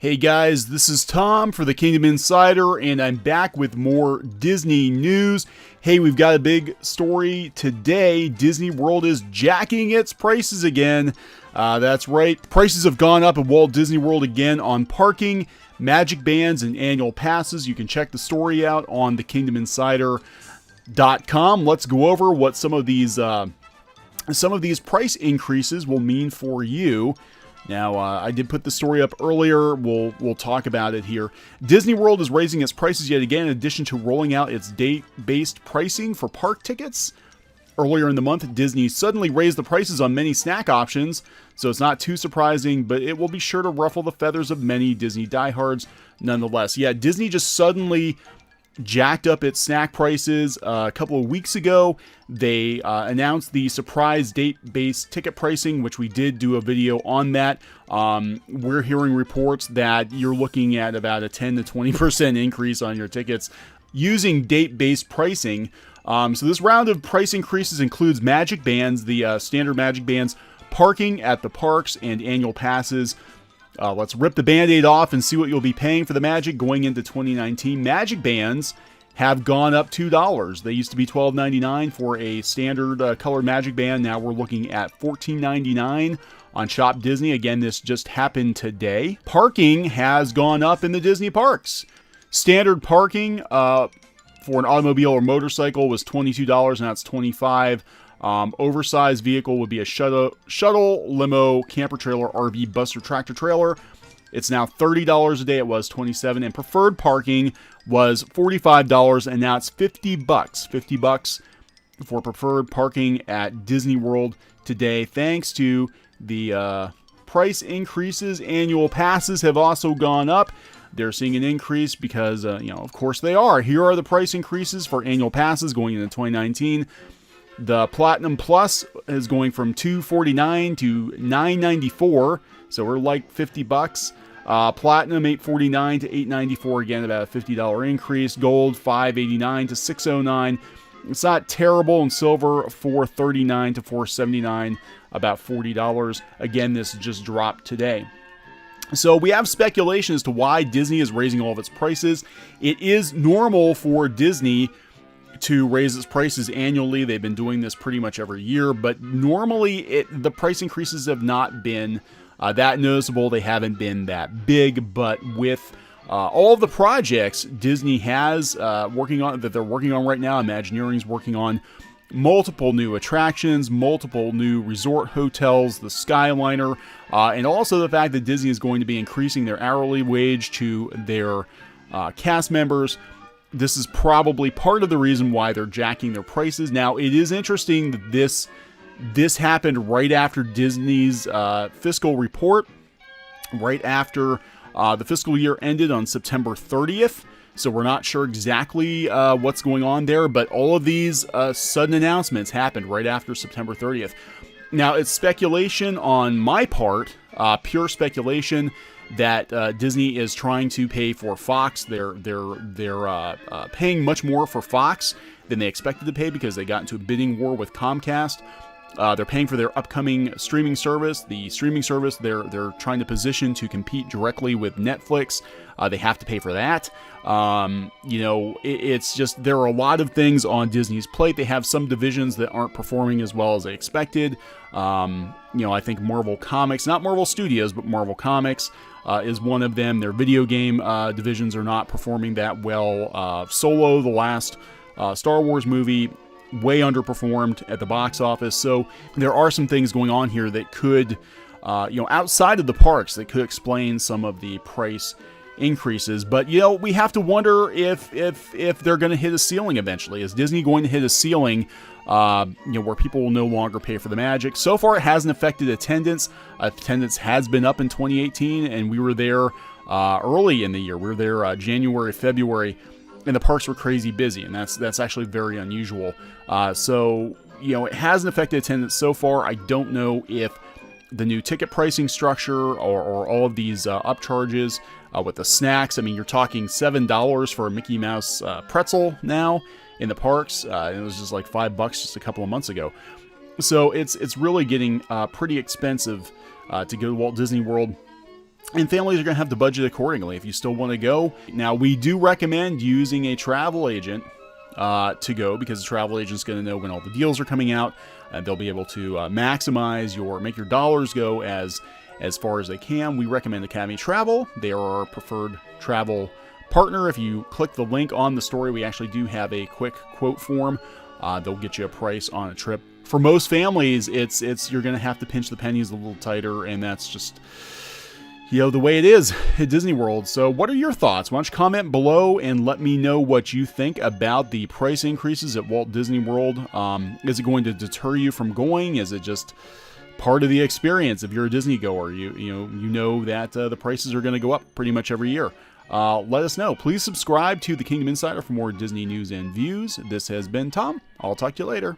Hey guys, this is Tom for the Kingdom Insider, and I'm back with more Disney news. Hey, we've got a big story today. Disney World is jacking its prices again. That's right. Prices have gone up at Walt Disney World again on parking, magic bands, and annual passes. You can check the story out on thekingdominsider.com. Let's go over what some of these price increases will mean for you. Now, I did put the story up earlier. We'll talk about it here. Disney World is raising its prices yet again, in addition to rolling out its date-based pricing for park tickets. Earlier in the month, Disney suddenly raised the prices on many snack options, so it's not too surprising, but it will be sure to ruffle the feathers of many Disney diehards nonetheless. Yeah, Disney just suddenly jacked up its snack prices a couple of weeks ago. They announced the surprise date-based ticket pricing, which we did do a video on that. We're hearing reports that you're looking at about a 10 to 20% increase on your tickets using date-based pricing. So this round of price increases includes magic bands, the standard magic bands, parking at the parks, and annual passes. Let's rip the Band-Aid off and see what you'll be paying for the Magic going into 2019. Magic bands have gone up $2. They used to be $12.99 for a standard colored Magic band. Now we're looking at $14.99 on Shop Disney. Again, this just happened today. Parking has gone up in the Disney parks. Standard parking for an automobile or motorcycle was $22, now it's $25. Oversized vehicle would be a shuttle, limo, camper trailer, RV, bus, or tractor trailer. It's now $30 a day. It was $27. And preferred parking was $45, and now it's $50. $50 for preferred parking at Disney World today, thanks to the price increases. Annual passes have also gone up. They're seeing an increase because, of course they are. Here are the price increases for annual passes going into 2019. The Platinum Plus is going from $249 to $994, so we're like $50. Platinum $849 to $894, again about a $50 increase. Gold $589 to $609. It's not terrible. And silver $439 to $479, about $40. Again, this just dropped today. So we have speculation as to why Disney is raising all of its prices. It is normal for Disney to raise its prices annually. They've been doing this pretty much every year, but normally the price increases have not been that noticeable. They haven't been that big, but with all of the projects Disney has that they're working on right now, Imagineering's working on multiple new attractions, multiple new resort hotels, the Skyliner, and also the fact that Disney is going to be increasing their hourly wage to their cast members. This is probably part of the reason why they're jacking their prices. Now, it is interesting that this happened right after Disney's fiscal report, right after the fiscal year ended on September 30th. So we're not sure exactly what's going on there, but all of these sudden announcements happened right after September 30th. Now, it's speculation on my part, pure speculation, that Disney is trying to pay for Fox. They're paying much more for Fox than they expected to pay because they got into a bidding war with Comcast. They're paying for their upcoming streaming service. The streaming service they're trying to position to compete directly with Netflix. They have to pay for that. It's just there are a lot of things on Disney's plate. They have some divisions that aren't performing as well as they expected. I think Marvel Comics, not Marvel Studios, but Marvel Comics is one of them. Their video game divisions are not performing that well. Solo, the last Star Wars movie, way underperformed at the box office. So there are some things going on here that could, outside of the parks, that could explain some of the price increases. But we have to wonder if they're going to hit a ceiling eventually. Is Disney going to hit a ceiling where people will no longer pay for the Magic? So far, it hasn't affected attendance. Attendance has been up in 2018, and we were there early in the year. We were there January, February, and the parks were crazy busy, and that's actually very unusual. So it hasn't affected attendance so far. I don't know if the new ticket pricing structure or all of these upcharges with the snacks. I mean, you're talking $7 for a Mickey Mouse pretzel now in the parks. It was just like $5 just a couple of months ago. So it's really getting pretty expensive to go to Walt Disney World. And families are going to have to budget accordingly if you still want to go. Now, we do recommend using a travel agent to go, because the travel agent's going to know when all the deals are coming out, and they'll be able to make your dollars go as far as they can. We recommend Academy Travel. They are our preferred travel partner. If you click the link on the story, we actually do have a quick quote form. They'll get you a price on a trip. For most families, it's you're going to have to pinch the pennies a little tighter, and that's just, the way it is at Disney World. So what are your thoughts? Why don't you comment below and let me know what you think about the price increases at Walt Disney World. Is it going to deter you from going? Is it just part of the experience? If you're a Disney goer, you know that the prices are going to go up pretty much every year. Let us know. Please subscribe to the Kingdom Insider for more Disney news and views. This has been Tom. I'll talk to you later.